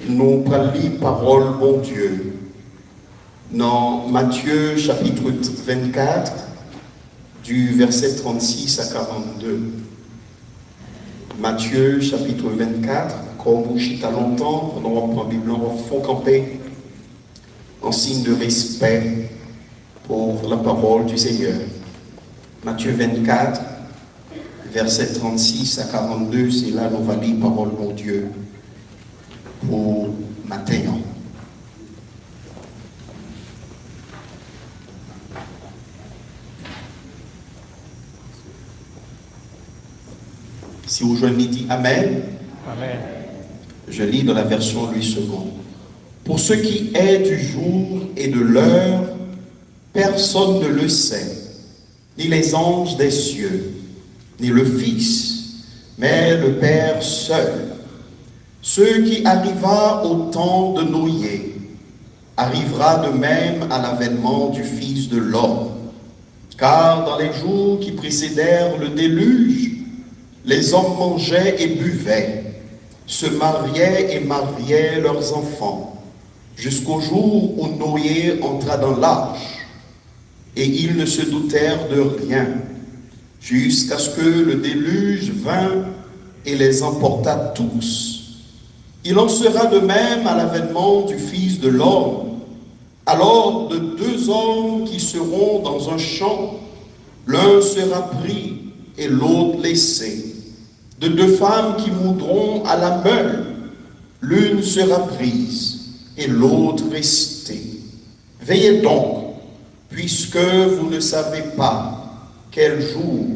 Nous prenons la parole, bon Dieu, dans Matthieu chapitre 24, du verset 36 à 42. Matthieu chapitre 24, comme vous chita longtemps, pendant qu'on prend la Bible, on faut camper en signe de respect pour la parole du Seigneur. Matthieu 24, verset 36 à 42, c'est là nous va lire parole, mon Dieu, pour matin. Si vous joignez, dit Amen. Amen. Je lis dans la version Louis II. Pour ce qui est du jour et de l'heure, personne ne le sait, ni les anges des cieux, ni le Fils, mais le Père seul. Ce qui arriva au temps de Noé arrivera de même à l'avènement du Fils de l'homme. Car dans les jours qui précédèrent le déluge, les hommes mangeaient et buvaient, se mariaient et mariaient leurs enfants, jusqu'au jour où Noé entra dans l'arche. Et ils ne se doutèrent de rien, jusqu'à ce que le déluge vint et les emporta tous. Il en sera de même à l'avènement du Fils de l'homme. Alors de deux hommes qui seront dans un champ, l'un sera pris et l'autre laissé. De deux femmes qui moudront à la meule, l'une sera prise et l'autre restée. Veillez donc, puisque vous ne savez pas quel jour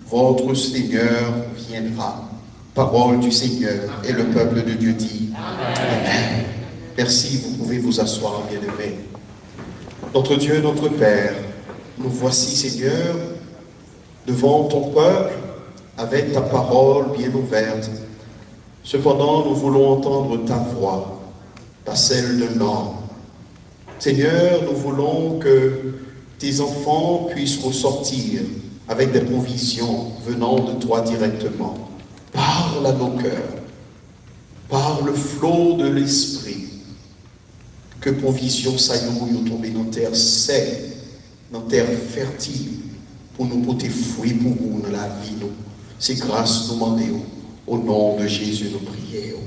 votre Seigneur viendra. Parole du Seigneur. Et le peuple de Dieu dit Amen. Merci, vous pouvez vous asseoir, bien-aimés. Notre Dieu, notre Père, nous voici, Seigneur, devant ton peuple, avec ta parole bien ouverte. Cependant, nous voulons entendre ta voix, pas celle d'un homme. Seigneur, nous voulons que tes enfants puissent ressortir avec des provisions venant de toi directement. Parle à nos cœurs, par le flot de l'esprit, que provision saillouille tomber dans terre saine, dans terre fertile, pour nous porter fruits pour nous dans la vie. C'est grâce nous demandons. Au nom de Jésus, nous prions.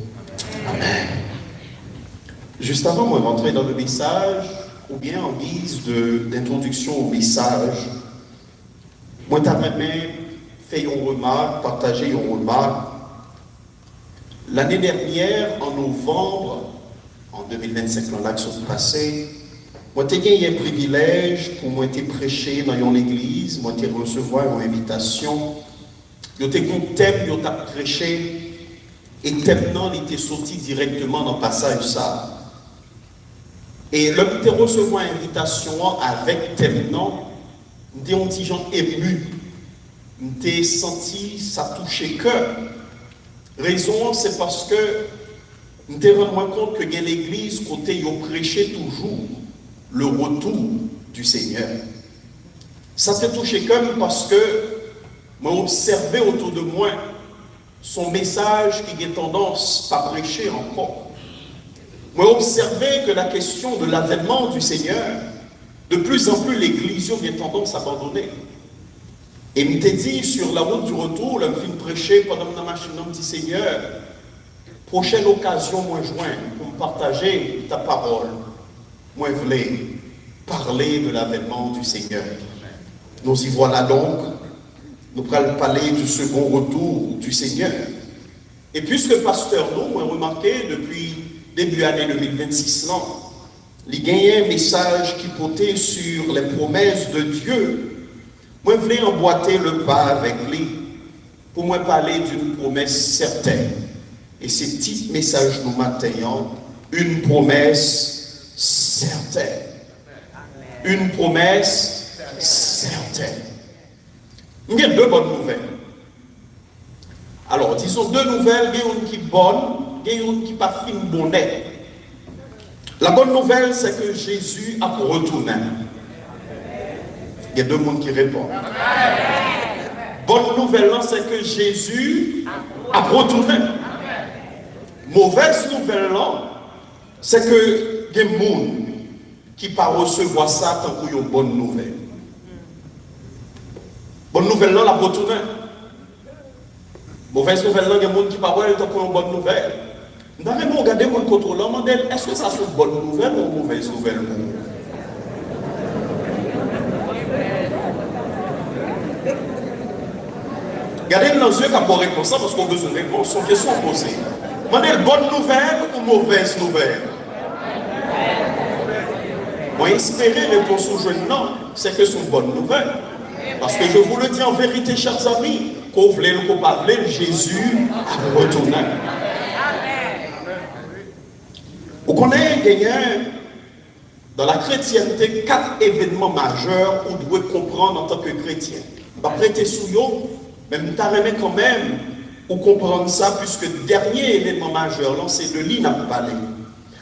Amen. Juste avant de rentrer dans le message, ou bien en guise d'introduction au message, moi, t'aimerais faire une remarque, partager une remarque. L'année dernière, en novembre, en 2025, l'an qui sont passés, moi, j'ai gagné un privilège pour moi prêcher dans l'église, moi, j'ai recevoir une invitation. Yo te kon thème, yo t'a prêché, et thème non, il était sorti directement dans le passage ça. Et l'homme te recevoir une invitation avec thème non, m'était un petit gens ému, m'était senti ça toucher cœur. Raison, c'est parce que m'était rendu compte que dans l'église, côté yo prêché toujours le retour du Seigneur. Ça te touché comme parce que moi, observé autour de moi son message qui a tendance à prêcher encore. Moi, observé que la question de l'avènement du Seigneur, de plus en plus l'Église a tendance à abandonner. Et il m'a dit, sur la route du retour, il m'a fait prêcher pendant ma machine, il m'a dit, Seigneur, prochaine occasion, moi, joindre pour me partager ta parole. Moi, je voulais parler de l'avènement du Seigneur. Nous y voilà donc. Nous allons parler du second retour du Seigneur. Et puisque pasteur nous a remarqué depuis début année 2026, il y a un message qui portait sur les promesses de Dieu. Moi, je voulais emboîter le pas avec lui pour moi parler d'une promesse certaine. Et ce petit message nous maintenant, une promesse certaine. Une promesse certaine. Il y a deux bonnes nouvelles. Alors, disons deux nouvelles, il y a une qui est bonne, il y a une qui n'est pas fine bonnet. La bonne nouvelle, c'est que Jésus a retourné. Il y a deux mondes qui répondent. Bonne nouvelle, c'est que Jésus a retourné. Mauvaise nouvelle, c'est que des gens qui par recevoir ça tant pour une bonne nouvelle. Bonne nouvelle là, la retourner. Mauvaise nouvelle là, il y a des gens qui par tant pour une bonne nouvelle. Nous avons regardé mon contrôleur, est-ce que ça c'est une bonne nouvelle ou une mauvaise nouvelle pour vous? Regardez dans les yeux quand on répond ça parce qu'on a besoin de réponse, sont questions posées. Demandez bonne nouvelle ou mauvaise nouvelle? Moi, espérer réponse au jeune non, c'est que c'est une bonne nouvelle. Parce que je vous le dis en vérité, chers amis, qu'on voulait ou qu'on pas voulait, Jésus a retourné. Vous connaissez, gagné dans la chrétienté 4 événements majeurs où vous devez comprendre en tant que chrétien. Je ne vais pas prêter sous vous, mais nous t'arrêtons quand même pour comprendre ça, puisque le dernier événement majeur, c'est de lui n'a pas parlé.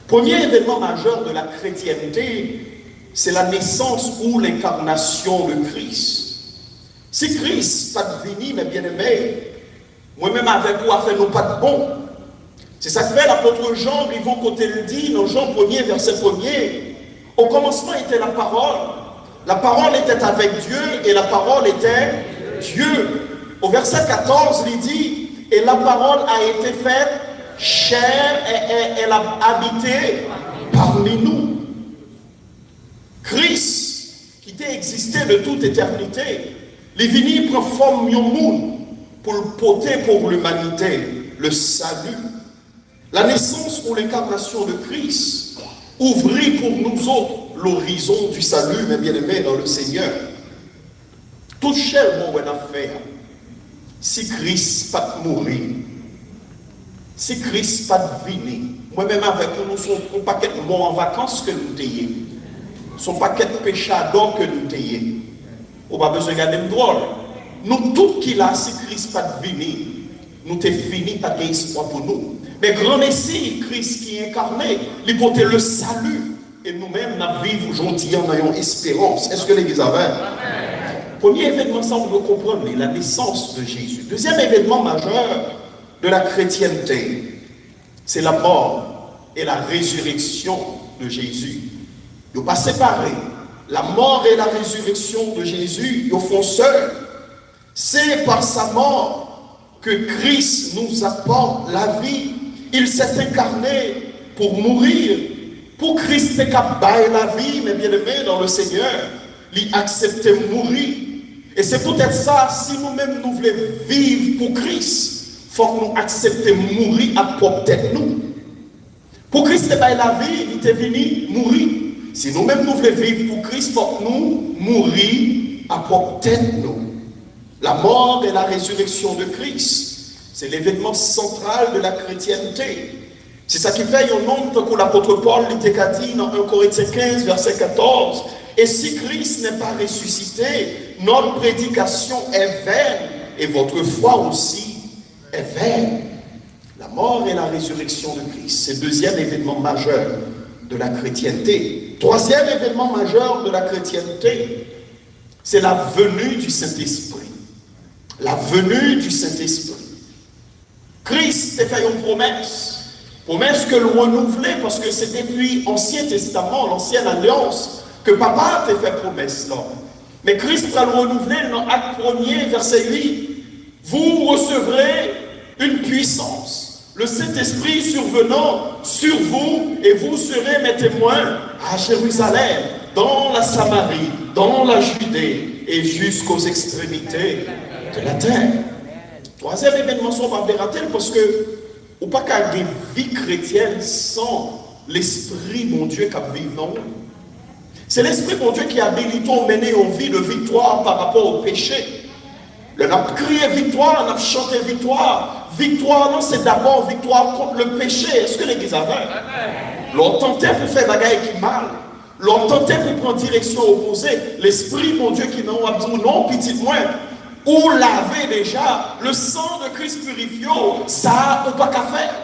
Premier événement majeur de la chrétienté, c'est la naissance ou l'incarnation de Christ. Si Christ pas devenu, mais bien aimé, moi-même avec vous, a fait nos pas de bon. C'est ça que fait l'apôtre Jean, ils vont côté le dit, dans Jean 1er, verset 1er. Au commencement était la parole. La parole était avec Dieu et la parole était Dieu. Au verset 14, il dit, et la parole a été faite chair et elle a habité parmi nous. Christ, qui était existé de toute éternité, les venu prend forme de monde pour le porter pour l'humanité, le salut. La naissance ou l'incarnation de Christ ouvrit pour nous autres l'horizon du salut, mes bien-aimés dans le Seigneur. Tout cher bon affaire. Si Christ pas mourir, si Christ pas venir, moi-même avec nous sommes un paquet de mots en vacances que nous t'ayons. Son paquet de péchadors que nous t'ayons. On n'a pas besoin de garder le drôle. Nous, tout qui là, si Christ pas venir, nous t'es fini, pas d'espoir pour nous. Mais grand Messie, Christ qui est incarné, il porte le salut. Et nous-mêmes, nous vivons aujourd'hui en ayant espérance. Est-ce que l'Église avait? Premier événement, ça on doit comprendre, la naissance de Jésus. Deuxième événement majeur de la chrétienté, c'est la mort et la résurrection de Jésus. Ils ne sont pas séparés. La mort et la résurrection de Jésus, ils font seuls. C'est par sa mort que Christ nous apporte la vie. Il s'est incarné pour mourir. Pour Christ est capable de la vie, mes bien-aimés dans le Seigneur, il accepte de mourir. Et c'est peut-être ça, si nous-mêmes nous voulons vivre pour Christ, il faut que nous acceptions de mourir à propre tête nous. Pour Christ est la vie, il est venu mourir. Si nous-mêmes nous voulons vivre pour Christ, il faut que nous mourir à propre tête nous. La mort et la résurrection de Christ, c'est l'événement central de la chrétienté. C'est ça qui fait un nombre que l'apôtre Paul l'était dit dans 1 Corinthiens 15, verset 14. Et si Christ n'est pas ressuscité, notre prédication est vaine et votre foi aussi est vaine. La mort et la résurrection de Christ, c'est le deuxième événement majeur de la chrétienté. Troisième événement majeur de la chrétienté, c'est la venue du Saint-Esprit. La venue du Saint-Esprit. Christ a fait une promesse que l'on renouvelait parce que c'est depuis l'Ancien Testament, l'Ancienne Alliance, que papa t'a fait promesse là. Mais Christ va le renouveler dans Acte 1er, verset 8. Vous recevrez une puissance, le Saint-Esprit survenant sur vous, et vous serez mes témoins à Jérusalem, dans la Samarie, dans la Judée et jusqu'aux extrémités de la terre. Troisième événement, on va le rater parce que ou pas qu'à des vies chrétiennes sans l'Esprit, mon Dieu, qui vit dans nous. C'est l'Esprit, mon Dieu, qui habilite à mener une vie de victoire par rapport au péché. On a crié victoire, on a chanté victoire. Victoire, non, c'est d'abord victoire contre le péché. Est-ce que l'Église avait? L'on tentait pour faire bagaille qui mal. L'on tentait pour prendre direction opposée. L'Esprit, mon Dieu, qui n'a pas dit non, petit moins. Ou laver déjà, le sang de Christ purifié, ça, on n'a pas qu'à faire.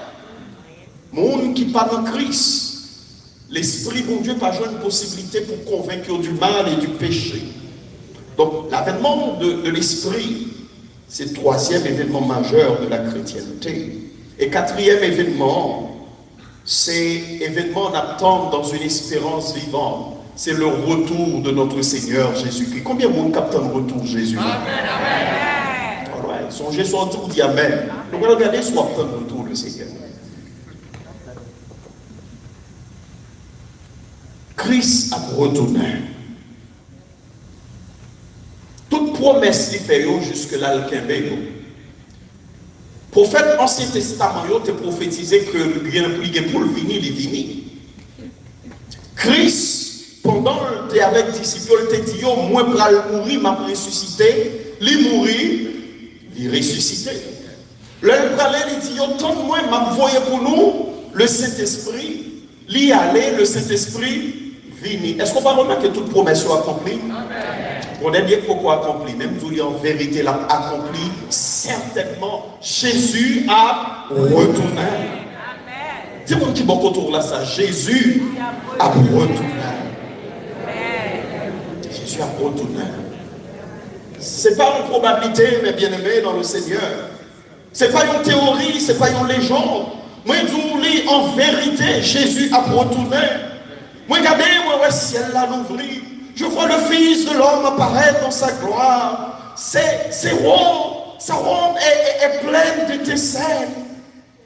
Monde qui parle en Christ, l'Esprit, mon Dieu, pas une possibilité pour convaincre du mal et du péché. Donc, l'avènement de l'Esprit, c'est le troisième événement majeur de la chrétienté. Et quatrième événement, Ces événements n'attendent dans une espérance vivante. C'est le retour de notre Seigneur Jésus-Christ. Combien de monde capte le retour de Jésus? Amen. Alright. Songez sur un tour, dit Amen. Donc regardez soit le retour du Seigneur. Christ a retourné. Toute promesse qu'il fait jusque-là, le Québec. Prophète Ancien Testament, il a prophétisé que le bien pour le venir, il est venu. Christ, pendant qu'il avec les disciples, il a dit, moi, pour mourir, m'a ressuscité. Il mourit, il ressuscité. Là, il dit, tant de moi, m'a envoyé pour nous le Saint-Esprit. Il y allait, le Saint-Esprit venu. Est-ce qu'on va remarquer que toute promesse soit accomplie? On a dit pourquoi accompli. Même si en vérité l'a accompli, certainement Jésus a retourné. Dis-moi qui bon autour là ça. Jésus a retourné. Jésus a retourné. C'est pas une probabilité, mes bien-aimés dans le Seigneur. C'est pas une théorie, c'est pas une légende. Moi, je dis en vérité, Jésus a retourné. Moi, regardez, moi, le ciel l'a ouvert. Je vois le Fils de l'homme apparaître dans sa gloire. C'est rond. Sa ronde est pleine d'étincelles.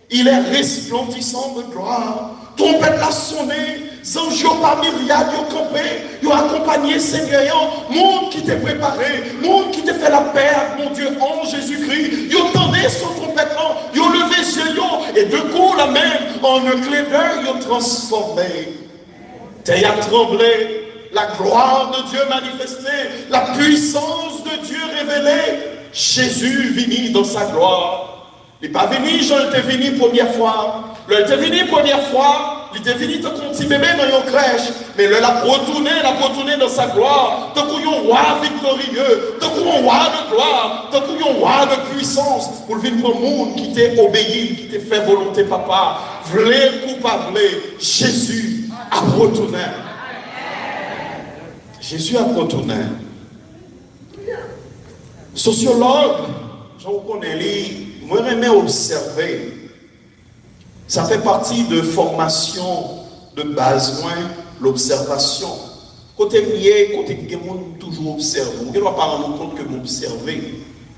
Il est resplendissant de gloire. Trompette l'a sonné. Anges par myriades, ils ont campé. Ils ont accompagné Seigneur. Monde qui t'est préparé. Monde qui t'a fait la paix, mon Dieu, en Jésus-Christ. Ils ont tendu son trompette. Ils ont levé ses yeux. Et de coup, la même, en un clin d'œil, ils ont transformé. T'es à trembler. La gloire de Dieu manifestée, la puissance de Dieu révélée. Jésus venu dans sa gloire. Il n'est pas venu, Jean était venu première fois. Il était venu première fois, il était venu te petit bébé dans une crèche. Mais il l'a retourné dans sa gloire. Tant qu'il y a un roi victorieux, tant qu'il y a un roi de gloire, tant qu'il y a un roi de puissance, pour le venir pour le monde qui t'est obéi, qui t'est fait volonté, papa. V'lez ou pas v'lez, Jésus a retourné. Jésus a retourné. Sociologue, je vous connais, moi j'aime observer. Ça fait partie de formation de base, moi, l'observation. Côté mieux, côté que moi toujours observe. Je ne dois pas rendre compte que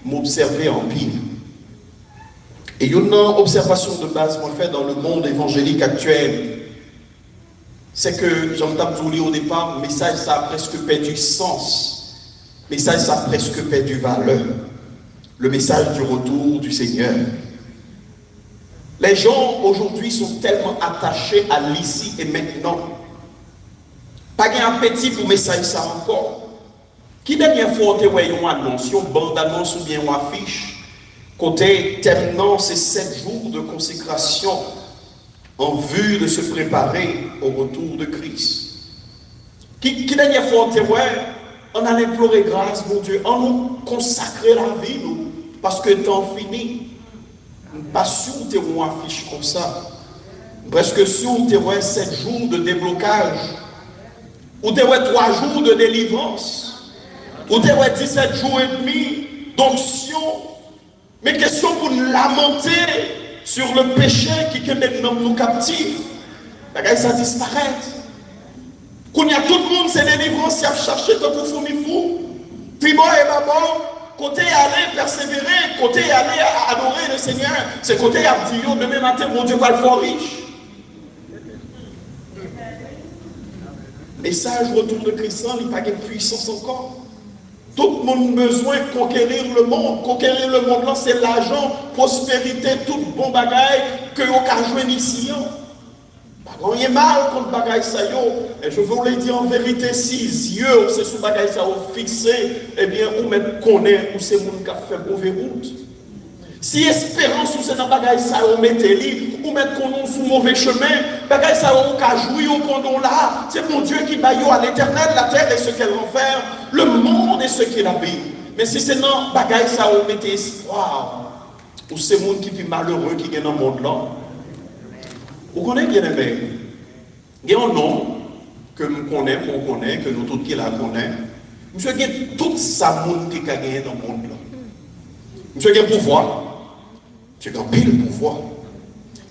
m'observer en pile. Et une observation de base, moi, fait dans le monde évangélique actuel. C'est que, j'entends dire au départ, le message ça a presque perdu sens. Le message ça a presque perdu valeur. Le message du retour du Seigneur. Les gens aujourd'hui sont tellement attachés à l'ici et maintenant. Pas d'appétit pour le message ça encore. Qui dernière fois tu vois une annonce, une bande-annonce ou bien une affiche, côté terminant ces 7 jours de consécration en vue de se préparer au retour de Christ. Qui dernière fois on a imploré grâce, mon Dieu, on nous consacrer la vie, nous, parce que le temps fini. Pas sûr que tu as une affiche comme ça. Presque sûr que tu as 7 jours de déblocage. Ou tu as 3 jours de délivrance. Ou tu as 17 jours et demi d'onction. Mais question pour nous lamenter sur le péché qui nous captive. Ça disparaît. Quand il y a tout le monde, c'est délivrance, il a cherché pour fourmi fou. Tribo et maman, côté aller persévérer, côté aller adorer le Seigneur, c'est côté à dire, demain matin, mon Dieu va le faire riche. Message retour de Christ, il n'y a pas de puissance encore. Tout le monde a besoin de conquérir le monde. Conquérir le monde, là, c'est l'argent, prospérité, tout bon bagaille que vous avez joué ici. Il y a mal contre bagaille ça. Et je vous l'ai dit en vérité, si les yeux, c'est sous bagaille ça fixé, eh bien, on met connaît où c'est monde qui a fait mauvais route. Si espérance ou c'est dans bagaille ça, on met li, ou met qu'on sous mauvais chemin, bagaille ça, on a joué au pendant là. C'est mon Dieu qui baille à l'éternel, la terre et ce qu'elle renferme, le monde et ce qu'il habite. Mais si c'est dans bagaille ça, on met espoir, ou c'est monde qui est malheureux qui est dans le monde là. Vous connaissez bien aimé. Il y a un nom que nous connaissons, qu'on connaît, que nous tous qui la connaissons. Monsieur a tout ça monde qui a gagné dans le monde là. Monsieur a pouvoir. Monsieur a pile pouvoir.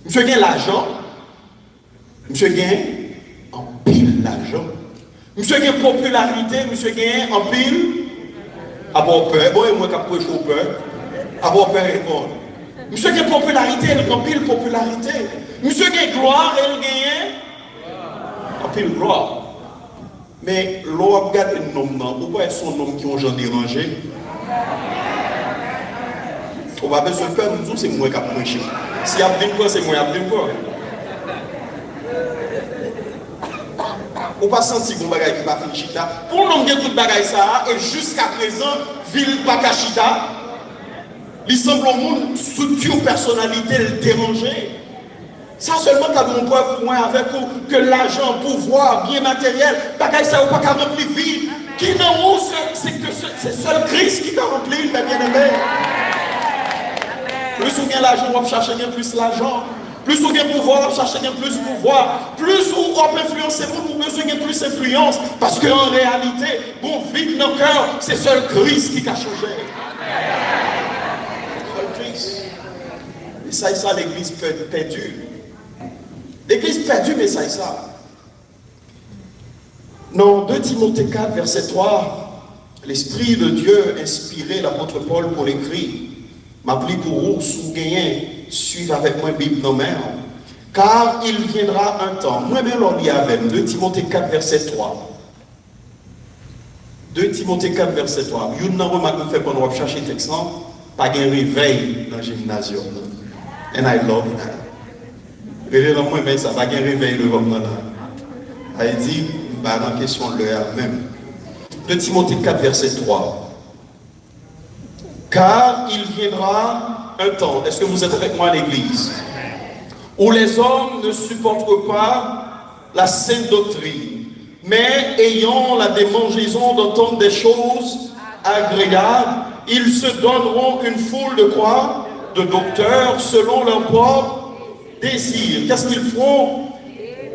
Monsieur a l'argent. Monsieur gagne en pile l'argent. Monsieur gagne popularité, monsieur gagne en pile. Avoir peur. Bon, et moi qui approche au peur. Avoir peur et bon. Monsieur gagne popularité, il en pile popularité. Monsieur gagne gloire, il gagne en pile gloire. Mais l'on regarde un homme, ou pas son homme qui ont gens dérangé. On va besoin de peur, nous disons c'est moi qui a prêché. Si il y a une quoi, c'est moi qui a une quoi. On pas senti qu'on bagaille qui va faire chita. Pour nous dire tout bagaille ça et jusqu'à présent, ville pas chita. Il semble au monde structure personnalité le déranger. Ça seulement t'as bon preuve moins avec vous que l'argent, pouvoir, bien matériel, bagaille ça ou pas qu'à remplir vide. Qui n'en c'est que c'est seul Christ qui a rempli, bien aimé. Plus on gagne l'argent, on va chercher plus l'argent. Plus on gagne pouvoir, on cherche plus pouvoir. Plus on peut influencer, on a besoin de plus d'influence. Parce qu'en réalité, bon vide dans le cœur, c'est seul Christ qui a changé. Seul Christ. Et ça, l'église perdue. L'église perdue, mais ça. Dans 2 Timothée 4, verset 3, l'Esprit de Dieu inspiré l'apôtre Paul pour l'écrire. M'appli pour vous, sous gagner, suivre avec moi Bible non mer. Car il viendra un temps. Moi-même, on lit avec 2 Timothée 4, verset 3. 2 Timothée 4, verset 3. Vous n'avez remarqué fait pendant qu'on va chercher le texte, pas de réveil dans le gymnasium. And I love that. Réveillez-moi, mais ça va pas de réveil devant moi. Elle dit, bah, dans la question de l'heure même. 2 Timothée 4, verset 3. Car il viendra un temps, est-ce que vous êtes avec moi à l'église, où les hommes ne supporteront pas la sainte doctrine, mais ayant la démangeaison d'entendre des choses agréables, ils se donneront une foule de quoi? De docteurs selon leur propre désir. Qu'est-ce qu'ils feront?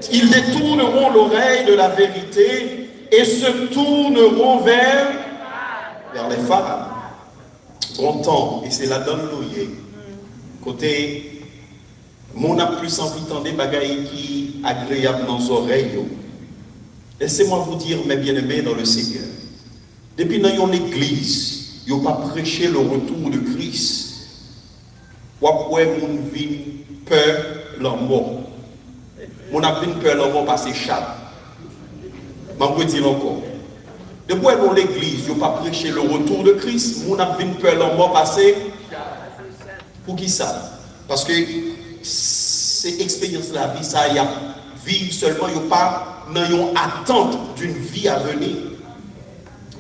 Ils détourneront l'oreille de la vérité et se tourneront vers les femmes. Bon temps, et c'est la donne louée. Côté, mon a plus envie d'entendre des bagailles qui agréables dans nos oreilles. Laissez-moi vous dire, mes bien-aimés dans le Seigneur, depuis dans l'église, il n'y a pas prêché le retour de Christ. Ou après, mon vie peur la mort. Mon a peur la mort parce que chat. Je vais dire encore. Depuis dans l'église, il n'y a pas prêché le retour de Christ. Mon a peur la mort parce que. Pour qui ça? Parce que c'est expérience de la vie, ça y a vivre seulement, il n'y a pas une attente d'une vie à venir.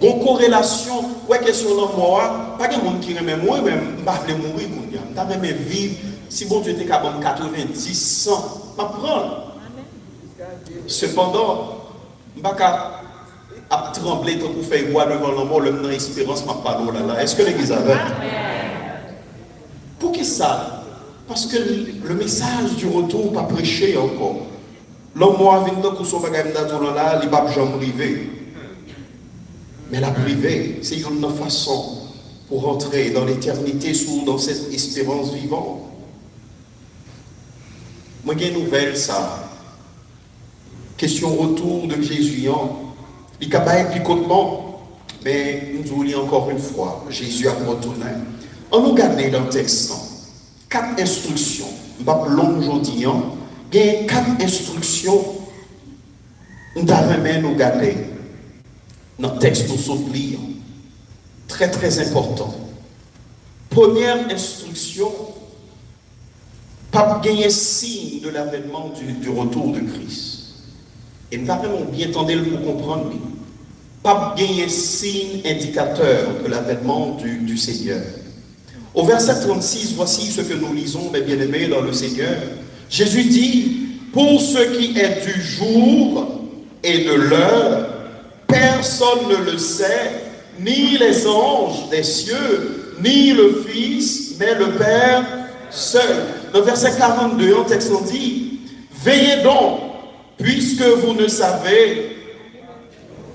Une corrélation, ouais, question de moi, pas de monde qui aime moi, même, je vais mourir, je vais vivre, si bon Dieu était capable de 90, 100, je vais prendre. Cependant, je ne vais pas trembler pour faire voir devant la mort, le espérance, ma parole là. Est-ce que l'église avait? Pour qui ça? Parce que le message du retour pas prêché encore. L'homme moi vient de son bagage là, il va jamais privé. Mais la privée, c'est une façon pour rentrer dans l'éternité dans cette espérance vivante. Moi j'ai une nouvelle ça. Question retour de Jésus. Il n'y a pas un picotement, mais nous vous lisons encore une fois. Jésus a retourné. On nous regarde dans le texte. 4 instructions. Je ne vais pas long aujourd'hui. Il y a 4 instructions. Nous devons nous garder. Dans le texte, nous sommes lire. Très très important. Première instruction. Pas gagner signe de l'avènement du retour de Christ. Et nous devons bien entendre pour comprendre. Pas gagner signe indicateur de l'avènement du Seigneur. Au verset 36, voici ce que nous lisons, mes bien-aimés, dans le Seigneur. Jésus dit, pour ce qui est du jour et de l'heure, personne ne le sait, ni les anges des cieux, ni le Fils, mais le Père seul. Dans le verset 42, un texte on dit, veillez donc, puisque vous ne savez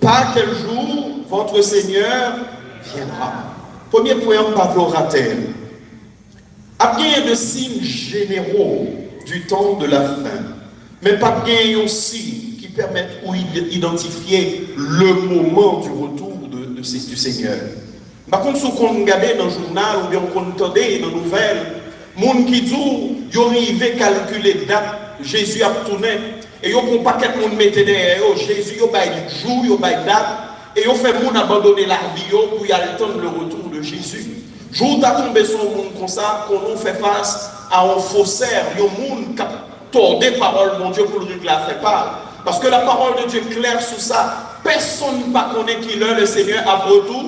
pas quel jour votre Seigneur viendra. Premier point, Pavlo-Ratel. À bien de signes généraux du temps de la fin. mais pas bien aussi qui permettent d'identifier le moment du retour du Seigneur. Par contre, si on regarde dans le journal ou bien on entend dans les nouvelles, les gens qui disent qu'ils arrivent à calculer la date, Jésus a tourné, et ils ont un paquet de monde mettre derrière Jésus, ils ont un jour, ils ont une date, et ils ont fait les gens abandonner la vie pour y attendre le retour de Jésus. Jour tu as tombé sur un monde comme ça, qu'on fait face à un faussaire, il y a un monde qui a tordé la parole de mon Dieu pour le régler la fait pas. Parce que la parole de Dieu est claire sur ça. Personne ne connaît qui est le Seigneur à retour.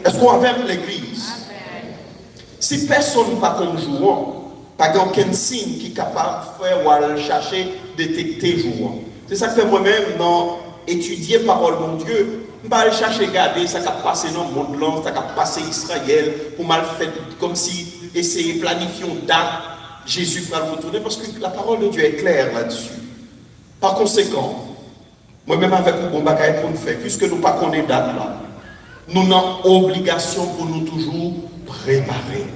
Est-ce qu'on va vers l'église? Si personne ne pas comme jouant, pas aucun signe qui est capable de faire ou aller chercher, détecter jouant. C'est ça que fait moi-même dans étudier la parole de mon Dieu. Je ne vais pas aller chercher, regarder, ça a passé dans le monde blanc, ça a passé Israël, pour mal faire comme si essayer de planifier une date, Jésus va le retourner, parce que la parole de Dieu est claire là-dessus. Par conséquent, moi-même avec un bon bagage pour nous faire, puisque nous ne pas connaître date là, nous avons obligation pour nous toujours préparer.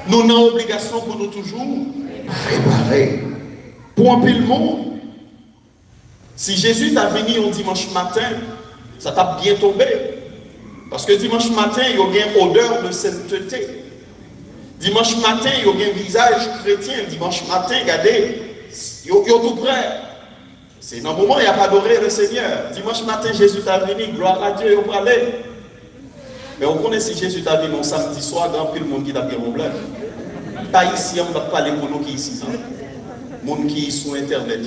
Nous avons obligation pour nous toujours préparer. Pour un peu le monde, si Jésus t'a venu un dimanche matin, ça t'a bien tombé. Parce que dimanche matin, il y a une odeur de sainteté. Dimanche matin, il y a un visage chrétien. Dimanche matin, regardez, il y a tout prêt. C'est dans le moment où il n'y a pas adoré le Seigneur. Dimanche matin, Jésus t'a venu, gloire à Dieu, on va aller. Mais on connaît si Jésus t'a venu un samedi soir, grand pile le monde qui t'a bien problème. Pas ici, on ne va pas parler pour nous qui ici. Le monde qui sont internet.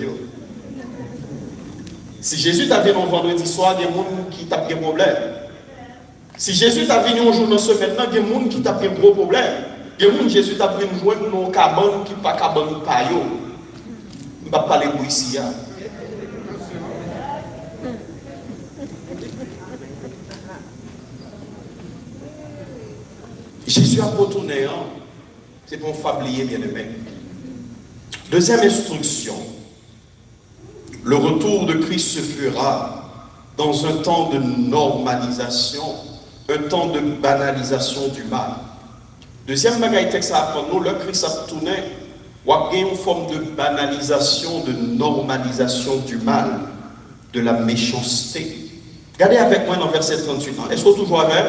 Si Jésus t'a venu un vendredi soir, il y a des gens qui t'a bien problème. Si Jésus t'a venu un jour dans ce maintenant, il y a des gens qui t'a bien gros problème. Il y a des gens Jésus t'a venu jouer dans nos cabanes qui ne pas cabane pas yo. On ne va pas parler pour ici. Jésus a retourné, c'est pour fablier bien aimé. Deuxième instruction, le retour de Christ se fera dans un temps de normalisation, un temps de banalisation du mal. Deuxième bagaille texte à apprendre, nous, le Christ a tourné, il y a une forme de banalisation, de normalisation du mal, de la méchanceté. Regardez avec moi dans verset 38. Est-ce qu'on toujours avec?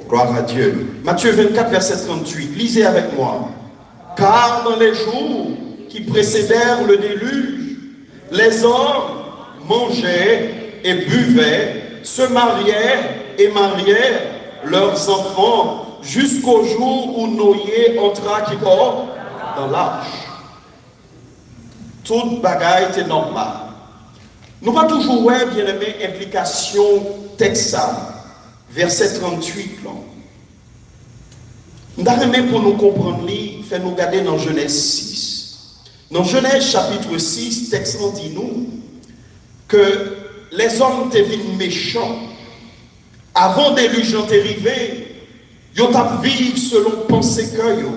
Gloire à Dieu. Matthieu 24, verset 38. Lisez avec moi. Car dans les jours qui précédèrent le déluge, les hommes mangeaient et buvaient, se mariaient et mariaient leurs enfants jusqu'au jour où Noé entra qui part dans l'arche. Toute bagaille était normale. Nous pas toujours ouais, bien aimé, implication texte verset 38 là. Nous avons pour nous comprendre, fait nous garder dans Genèse 6. Dans Genèse chapitre 6, texte dit nous que les hommes étaient méchants. Avant des déluge arrivé, ils ont vécu selon pensée que yo.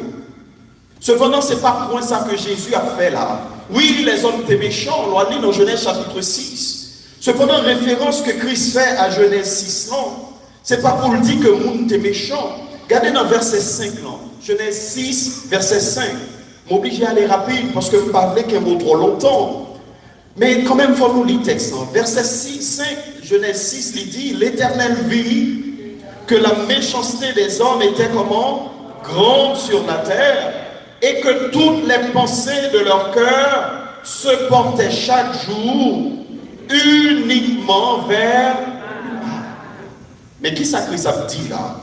Cependant, ce n'est pas pour ça que Jésus a fait là. Oui, les hommes étaient méchants, on l'a dit dans Genèse chapitre 6. Cependant, référence que Christ fait à Genèse 6, non, ce n'est pas pour le dire que le monde était méchant. Regardez dans verset 5, là. Genèse 6, verset 5. Je m'oblige à aller rapide parce que je ne parle qu'un mot trop longtemps. Mais quand même, il faut nous lire le texte. Verset 6, 5, Genèse 6, il dit, l'Éternel vit que la méchanceté des hommes était comment? Grande sur la terre, et que toutes les pensées de leur cœur se portaient chaque jour uniquement vers le mal. Mais qui ça Christ a dit là?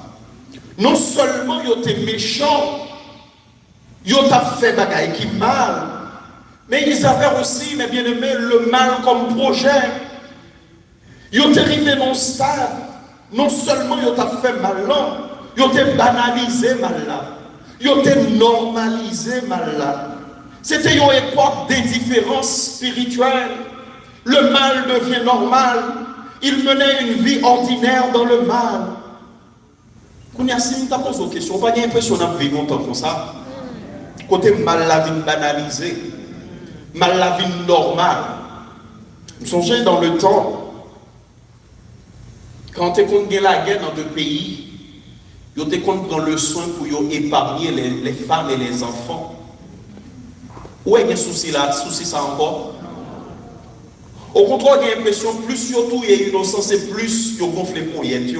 Non seulement ils étaient méchants, ils ont fait bagaille qui mal, mais ils avaient aussi, mes bien-aimés, le mal comme projet. Ils ont arrivé dans le stade, non seulement ils ont fait mal là, ils ont banalisé mal là. Ils ont normalisé mal là. C'était une époque d'indifférence spirituelle. Le mal devient normal. Ils menaient une vie ordinaire dans le mal. Quand on a posé une question, on n'a pas l'impression de vivre longtemps comme ça. Côté mal la vie banalisée, mal la vie normale. Vous songez dans le temps, quand on a la guerre dans deux pays, ils ont prendre le soin pour épargner les femmes et les enfants. Où est-ce qu'il y a souci là, souci ça encore? Au contraire, il y a l'impression, plus surtout il y a innocence, et plus il y a gonflé pour y être.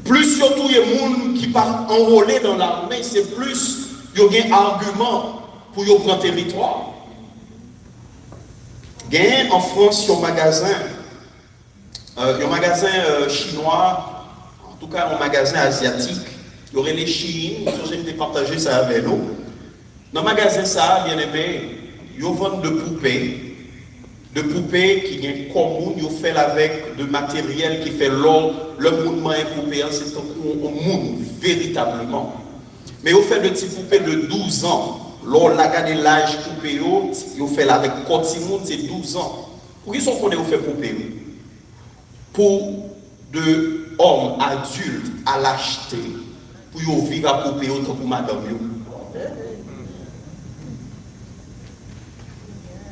Plus surtout il y a des gens qui partent enrôler dans l'armée, c'est plus il y a un argument pour y prendre territoire. Il y a en France un magasin chinois, en tout cas un magasin asiatique. Il y aurait les Chines, j'ai partagé ça avec nous. Dans le magasin, ça, bien aimé, ils vendent de poupées qui viennent commun, ils fait avec de matériel qui fait l'or, le mouvement est poupée, c'est un monde véritablement. Mais ils fait de petites poupées de 12 ans. L'or, la gade l'âge poupée, ils fait avec Cotimon, c'est 12 ans. Pour qui sont qu'on est fait poupée? Pour de hommes adultes à l'acheter, pour vivre à poupée autant pour madame.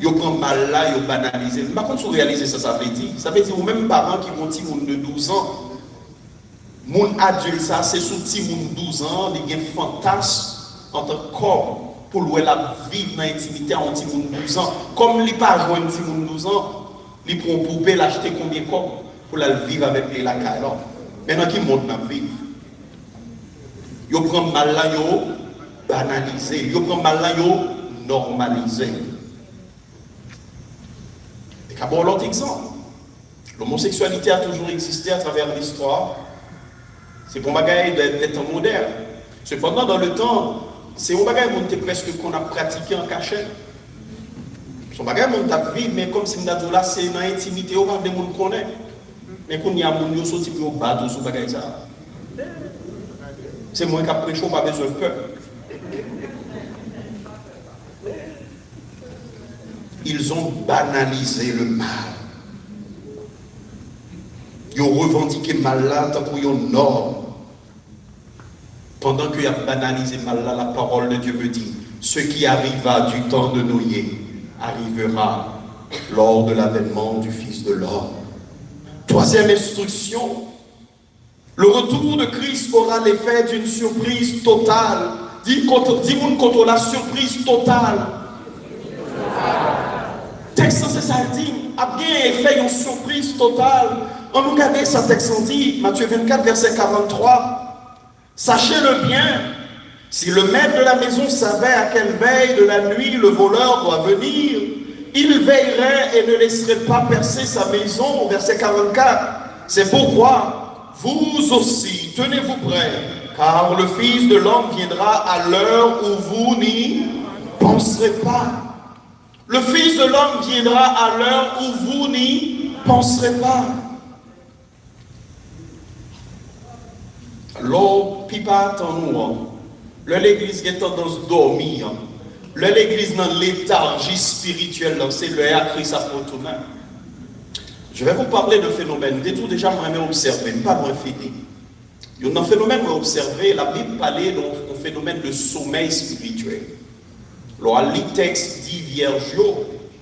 Ils prennent mal là, ils banalisent. Par contre, si vous réalisez ça, ça veut dire, ou même parents qui ont un petit monde de 12 ans, mon adulte, ça, c'est sous petit monde de 12 ans, il y a un fantasme en tant que corps pour la vivre dans l'intimité à un petit monde de 12 ans. Comme il n'a pas joué un petit monde de 12 ans, il prend une poupée, l'acheter combien comme pour la vivre avec la caille. Maintenant, qui monte dans la vie? Ils prennent mal là, ils banalisent. Ils prennent mal là, ils normalisent. D'abord, l'autre exemple. L'homosexualité a toujours existé à travers l'histoire. C'est pour bagaille d'être moderne. Cependant, dans le temps, c'est un bagaille presque qu'on a pratiqué en cachette. Son bagaille on vivre, mais comme si on a dit là, c'est dans l'intimité, on va des gens connaît. Mais quand il y a des gens qui sont sortis battre sur bagaille ça. C'est moi qui a prêché, on n'a pas besoin de peur. Ils ont banalisé le mal. Ils ont revendiqué le mal là tant qu'il y a une norme. Pendant qu'il a banalisé le mal là, la parole de Dieu me dit, ce qui arriva du temps de Noé arrivera lors de l'avènement du Fils de l'homme. Troisième instruction, le retour de Christ aura l'effet d'une surprise totale. Dis-moi contre la surprise totale. Texte, c'est ça, dit, a bien fait une surprise totale. On nous regarde ça, texte dit, Matthieu 24, verset 43. Sachez-le bien, si le maître de la maison savait à quelle veille de la nuit le voleur doit venir, il veillerait et ne laisserait pas percer sa maison. Verset 44. C'est pourquoi vous aussi, tenez-vous prêts, car le Fils de l'homme viendra à l'heure où vous n'y penserez pas. Le Fils de l'homme viendra à l'heure où vous n'y penserez pas. L'eau, pipa en nous. L'église est tendance à dormir. L'église dans léthargie spirituelle, c'est le à Christ à retourner. Je vais vous parler d'un phénomène. Des tout déjà, moi, observé, pas moins fini. Il y a un phénomène à observer. La Bible parlait d'un phénomène de sommeil spirituel. Alors, le texte dit vierge,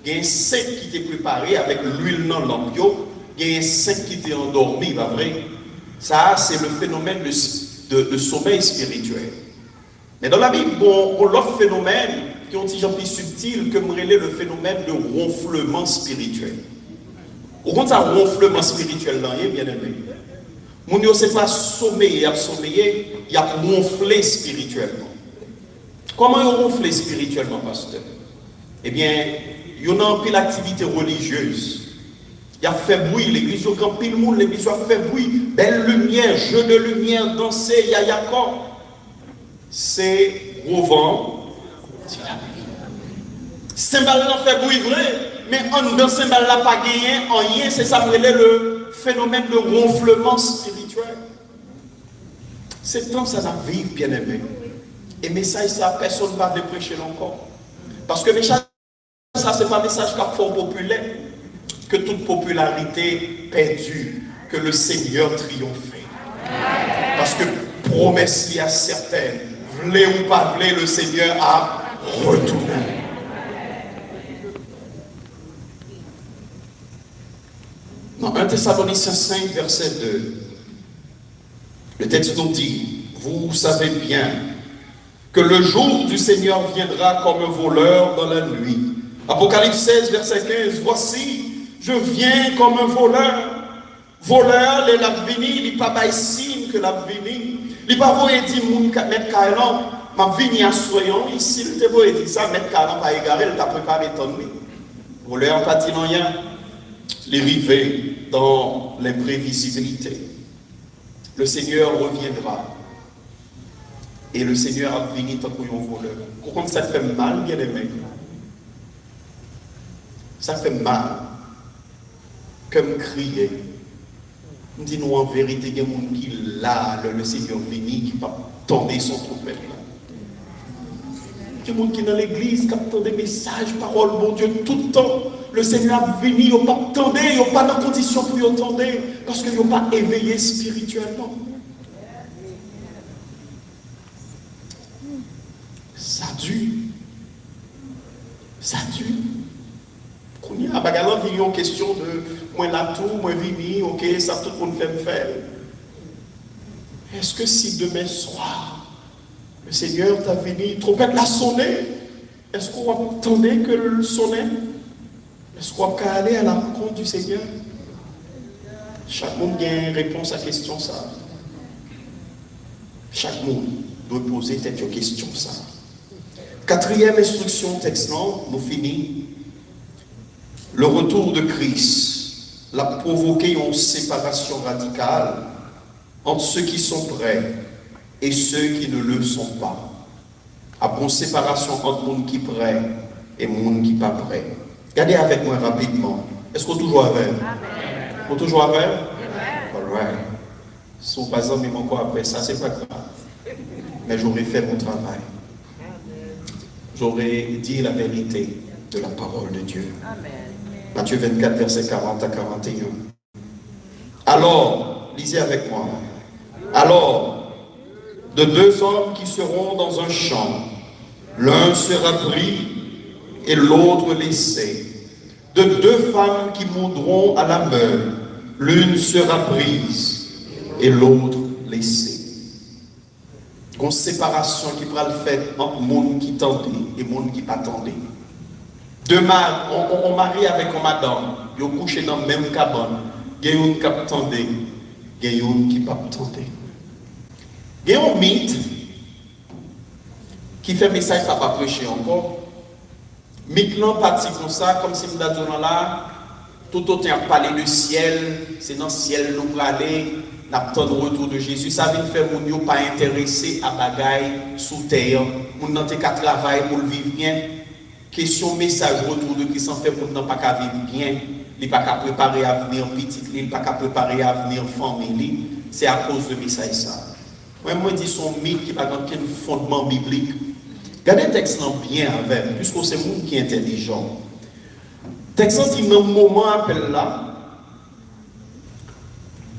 il y a un saint qui était préparé avec l'huile dans l'ambiot, il y a un saint qui était endormi, pas vrai? Ça, c'est le phénomène de sommeil spirituel. Mais dans la Bible, on l'autre phénomène qui est un petit peu plus subtil que le phénomène de ronflement spirituel. Au contraire, ça ronflement spirituel, là, bien aimé. Mon Dieu, c'est pas sommeiller, il y a ronflé spirituellement. Comment on ronfle spirituellement, pasteur? Eh bien, il y a une pile d'activité religieuse. Il y a fait bruit, l'église, il y a pile monde, l'église a fait bruit. Belle lumière, jeu de lumière, danser, il y a quoi? C'est Rovan. Cymbale n'a fait bruit vrai, mais en dans cymbale n'a pas gagné, en rien, c'est ça le phénomène de ronflement spirituel. C'est temps ça va vivre, bien aimé. Et message ça, personne ne va le prêcher encore. Parce que message ça, c'est pas un message qui est fort populaire, que toute popularité perdue, que le Seigneur triomphait. Parce que promesse y a certaines, v'lez ou pas v'lez, le Seigneur a retourné. Dans 1 Thessaloniciens 5, verset 2, le texte nous dit, vous savez bien que le jour du Seigneur viendra comme un voleur dans la nuit. Apocalypse 16, verset 15. Voici, je viens comme un voleur. Voleur, il l'a venu, il n'est pas signe que l'a venu. Il n'est pas voulu dire, mettre Kailan, m'a venu à soyons ici, il te voulu dire ça, mettre Kailan pas égaré, il t'a préparé ton nuit. Voleur, pas dit non rien. Il est arrivé dans l'imprévisibilité. Le Seigneur reviendra. Et le Seigneur a venu tant qu'on y voleur. Pourquoi ça fait mal, bien aimé? Ça fait mal. Comme crier. Dis-nous en vérité, il y a des gens qui là, le Seigneur venu, qui va tendre son trompette là. Il y a des gens qui dans l'église, qui attendent des messages, paroles, bon Dieu, tout le temps. Le Seigneur a venu, ils n'ont pas attendu, ils n'ont pas de condition pour y attendre, parce qu'ils n'ont pas éveillé spirituellement. Ça dure. Ça dure. Quand il y a une question de moi là tout, moi vini, ok, ça tout le monde fait me faire. Est-ce que si demain soir, le Seigneur t'a venu, trompette l'a sonné, est-ce qu'on va attendre que le sonner? Est-ce qu'on va aller à la rencontre du Seigneur? Chaque monde a une réponse à la question ça. Chaque monde doit poser cette question ça. Quatrième instruction texte, nous finissons. Le retour de Christ l'a provoqué une séparation radicale entre ceux qui sont prêts et ceux qui ne le sont pas. Après une séparation entre le monde qui est prêt et le monde qui n'est pas prêt. Regardez avec moi rapidement. Est-ce qu'on est toujours avec? On est toujours avec? All right. Si vous pas même encore après ça, c'est pas grave. Mais j'aurais fait mon travail. J'aurais dit la vérité de la parole de Dieu. Amen. Matthieu 24, verset 40 à 41. Alors, lisez avec moi. Alors, de deux hommes qui seront dans un champ, l'un sera pris et l'autre laissé. De deux femmes qui moudront à la meule, l'une sera prise et l'autre laissée. Une séparation qui pourra le faire entre le monde qui tendait et le monde qui pas tendait. On marie avec une madame, ils ont couché dans la même cabane. Il y a une qui attendait, il y a une qui ne pas attendait. Il y a un mythe qui fait message ça pas prêcher encore. Mythe là parti comme ça, comme si nous disons là, tout autant parler du ciel, c'est dans le ciel nous aller, nous attendons le retour de Jésus. Ça vient faire mon pas intéressé à bagaille sous terre, mon n'a qu'à travailler pour le vivre bien. Question message retour de Christ en fait pour ne pas qu'à vivre bien, il pas qu'à préparer à venir petit, il pas qu'à préparer à venir famille, c'est à cause de message ça. Moi dis son mythe qui n'a aucun fondement biblique. Regardez le texte bien avec, puisque c'est monde qui est intelligent. Le texte dit dans le moment appel là,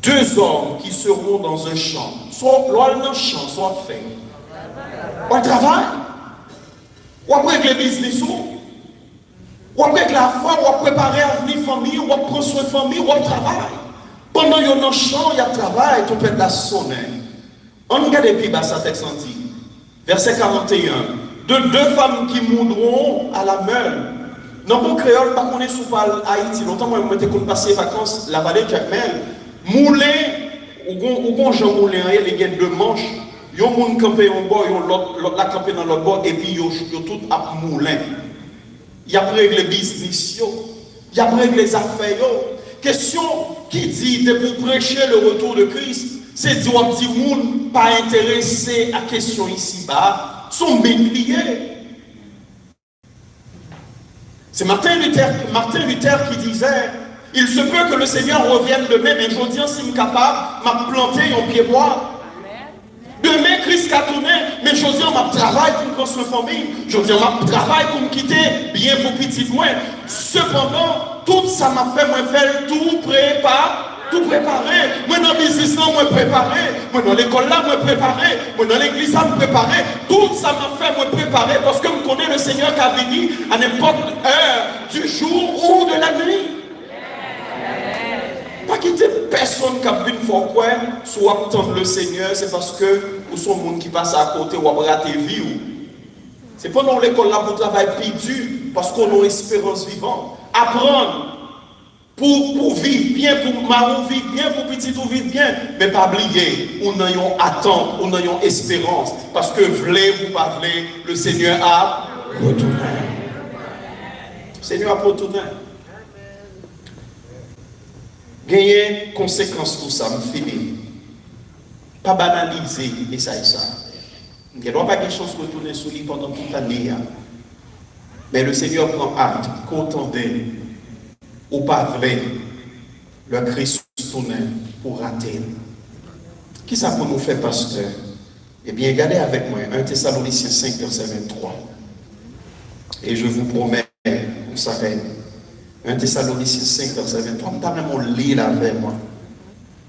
deux hommes qui seront dans un champ, soit dans le champ, soit fait. Ou le travail, ou après les business, ou après la foi, ou préparer à venir famille, ou prendre soin de famille, ou le travail. Pendant qu'il y a un champ, il y a le travail, tu peux être la sonner. On regarde et puis ça texte dit. Verset 41. De deux femmes qui moudront à la meule. Dans mon créole, pas qu'on est sous Haïti. Longtemps, moi, je me passé les vacances, la vallée de Jacmel. Moulin, ou gon Jean Moulin, il y a deux manches. Yon moun campé en bord, l'autre la campé dans l'autre bord, et puis yon tout à moulin. Y a réglé business, y a réglé les affaires. Question qui dit de pour prêcher le retour de Christ, c'est dire un petit moun pas intéressé à question ici-bas, sont mépliés. C'est Martin Luther qui disait, il se peut que le Seigneur revienne demain, mais je dis si je suis capable, m'a planté en pied bois. Demain, Christ a tourné, mais je dis, on m'a travaillé pour construire une famille. Je dis, on m'a travaillé pour me quitter, bien pour petit loin. Cependant, tout ça m'a fait, moi, faire tout préparé. Moi, dans le business, moi, préparé. Moi, dans l'école, là, moi, préparé. Moi, dans l'église, là, moi, préparé. Tout ça m'a fait, moi, préparé, parce que je connais le Seigneur qui a venu à n'importe heure du jour ou de la nuit. Pas quitter personne qui a vu une fois quoi, soit attendre le Seigneur, c'est parce que ou son monde qui passe à côté ou a raté vie. C'est pas dans l'école là pour travailler perdu, parce qu'on a espérance vivante. Apprendre pour vivre bien, pour marron vivre bien, pour petit tout vivre bien, mais pas oublier, on a une attente, on a une espérance, parce que voulez ou pas voulez, le Seigneur a retourné. Le Seigneur a retourné. Gagner conséquence tout ça, me finit. Pas banaliser, et ça et ça. Il n'y a pas de chance de retourner sur lui pendant toute l'année. Mais le Seigneur prend acte, qu'entendez, ou pas vrai, le Christ tourne pour rater. Qui ça pour nous faire, pasteur? Eh bien, regardez avec moi, 1 Thessaloniciens 5, verset 23. Et je vous promets, on s'arrête. 1 Thessaloniciens 5, verset 23. On t'a vraiment lire avec moi.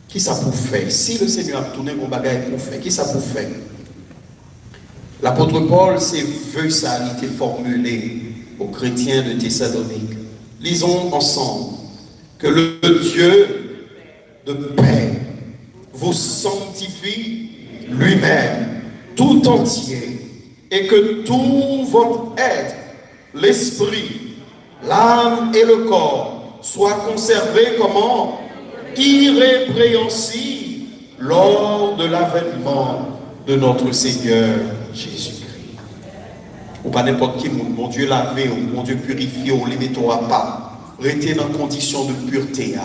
Qui ça pour faire? Si le Seigneur a tourné mon bagage pour faire, qui ça pour faire? L'apôtre Paul, ses vœux, ça a été formulé aux chrétiens de Thessalonique. Lisons ensemble que le Dieu de paix vous sanctifie lui-même tout entier et que tout votre être, l'esprit, l'âme et le corps soient conservés comment? Irrépréhensibles lors de l'avènement de notre Seigneur Jésus-Christ. Ou pas n'importe qui, mon Dieu lavé, mon Dieu purifié, on ne les mettra pas. Restez dans condition de pureté.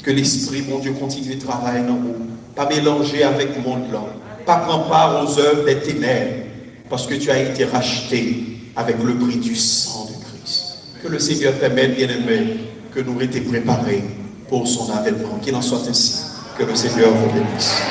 Que l'esprit, mon Dieu, continue de travailler dans vous. Pas mélanger avec le monde là. Pas prendre part aux œuvres des ténèbres. Parce que tu as été racheté avec le prix du sang de Christ. Que le Seigneur permette, bien-aimé, que nous étions préparés pour son avènement. Qu'il en soit ainsi. Que le Seigneur vous bénisse.